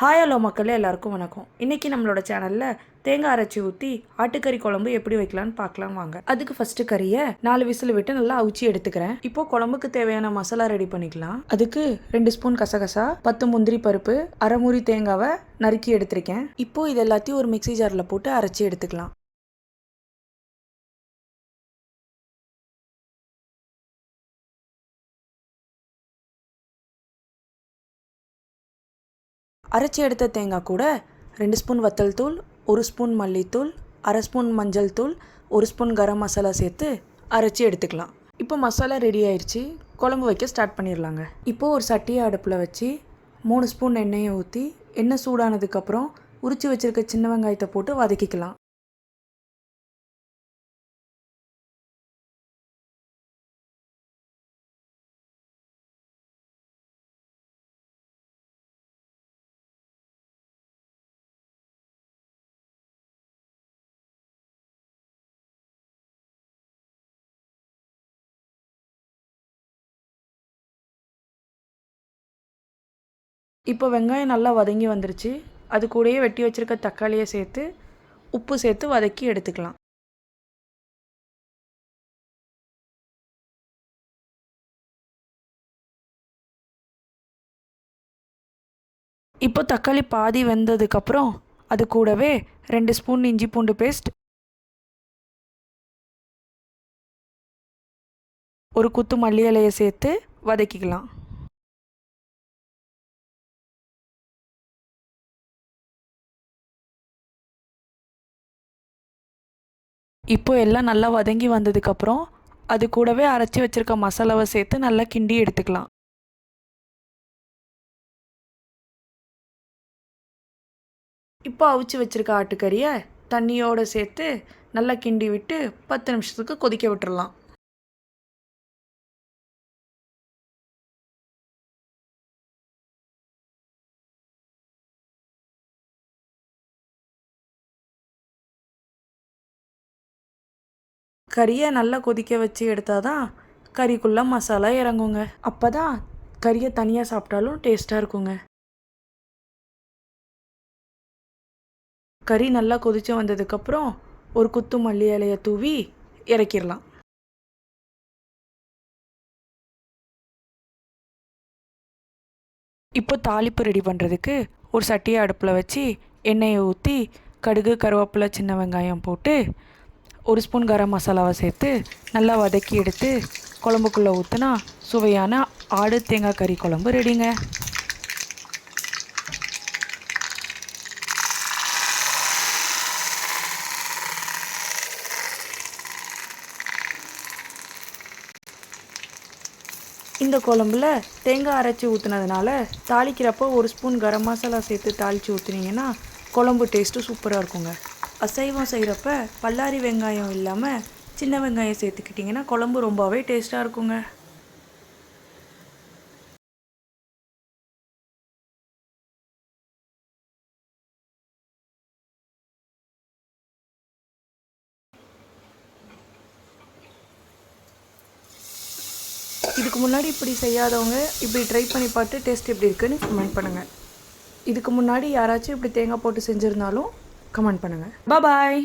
Hi hello மக்களே, எல்லாருக்கும் வணக்கம். இன்றைக்கி நம்மளோட சேனலில் தேங்காய் அரைச்சி ஊற்றி ஆட்டுக்கறி குழம்பு எப்படி வைக்கலான்னு பார்க்கலாம் வாங்க. அதுக்கு ஃபஸ்ட்டு கறியை 4 விசில் விட்டு நல்லா அவிச்சி எடுத்துக்கிறேன். இப்போ குழம்புக்கு தேவையான மசாலா ரெடி பண்ணிக்கலாம். அதுக்கு 2 ஸ்பூன் கசகசா, 10 முந்திரி பருப்பு, அரை மூடி தேங்காவை நறுக்கி எடுத்திருக்கேன். இப்போ இது எல்லாத்தையும் ஒரு மிக்சி ஜாரில் போட்டு அரைச்சி எடுத்துக்கலாம். அரைச்சி எடுத்த தேங்காய் கூட 2 ஸ்பூன் வத்தல் தூள், 1 ஸ்பூன் மல்லித்தூள், அரை ஸ்பூன் மஞ்சள் தூள், 1 ஸ்பூன் கரம் மசாலா சேர்த்து அரைச்சி எடுத்துக்கலாம். இப்போ மசாலா ரெடி ஆயிடுச்சு. குழம்பு வைக்க ஸ்டார்ட் பண்ணிடலாங்க. இப்போது ஒரு சட்டியை அடுப்பில் வச்சு 3 ஸ்பூன் எண்ணெயை ஊற்றி எண்ணெய் சூடானதுக்கப்புறம் உரித்து வச்சுருக்க சின்ன வெங்காயத்தை போட்டு வதக்கிக்கலாம். இப்போ வெங்காயம் நல்லா வதங்கி வந்துருச்சு. அது கூடயே வெட்டி வச்சுருக்க தக்காளியை சேர்த்து உப்பு சேர்த்து வதக்கி எடுத்துக்கலாம். இப்போ தக்காளி பாதி வெந்ததுக்கப்புறம் அது கூடவே 2 ஸ்பூன் இஞ்சி பூண்டு பேஸ்ட், ஒரு குத்து மல்லி இலையை சேர்த்து வதக்கிக்கலாம். இப்போ எல்லாம் நல்லா வதங்கி வந்ததுக்கப்புறம் அது கூடவே அரைச்சி வச்சுருக்க மசாலாவை சேர்த்து நல்லா கிண்டி எடுத்துக்கலாம். இப்போ அவிச்சு வச்சுருக்க ஆட்டுக்கறியை தண்ணியோடு சேர்த்து நல்லா கிண்டி விட்டு 10 நிமிஷத்துக்கு கொதிக்க விட்டுறலாம். கறியை நல்லா கொதிக்க வச்சு எடுத்தால் தான் கறிக்குள்ளே மசாலா இறங்குங்க. அப்போ தான் கறியை தனியாக சாப்பிட்டாலும் டேஸ்ட்டாக இருக்குங்க. கறி நல்லா கொதித்து வந்ததுக்கப்புறம் ஒரு குத்து மல்லி இலையை தூவி இறக்கிடலாம். இப்போ தாளிப்பு ரெடி பண்ணுறதுக்கு ஒரு சட்டியை அடுப்பில் வச்சு எண்ணெயை ஊற்றி கடுகு, கருவேப்பிலை, சின்ன வெங்காயம் போட்டு 1 ஸ்பூன் கரம் மசாலாவை சேர்த்து நல்லா வதக்கி எடுத்து குழம்புக்குள்ளே ஊற்றினா சுவையான ஆடு தேங்காய் கறி குழம்பு ரெடிங்க. இந்த குழம்புல தேங்காய் அரைச்சி ஊற்றுனதுனால தாளிக்கிறப்போ 1 ஸ்பூன் கரம் மசாலா சேர்த்து தாளித்து ஊற்றுனீங்கன்னா குழம்பு டேஸ்ட்டு சூப்பராக இருக்குங்க. அசைவம் செய்கிறப்ப பல்லாரி வெங்காயம் இல்லாமல் சின்ன வெங்காயம் சேர்த்துக்கிட்டிங்கன்னா குழம்பு ரொம்பவே டேஸ்ட்டாக இருக்குங்க. இதுக்கு முன்னாடி இப்படி செய்யாதவங்க இப்படி ட்ரை பண்ணி பார்த்து டேஸ்ட் எப்படி இருக்குன்னு கமெண்ட் பண்ணுங்கள். இதுக்கு முன்னாடி யாராச்சும் இப்படி தேங்காய் போட்டு செஞ்சுருந்தாலும் கமெண்ட் பண்ணுங்கள். பாய்.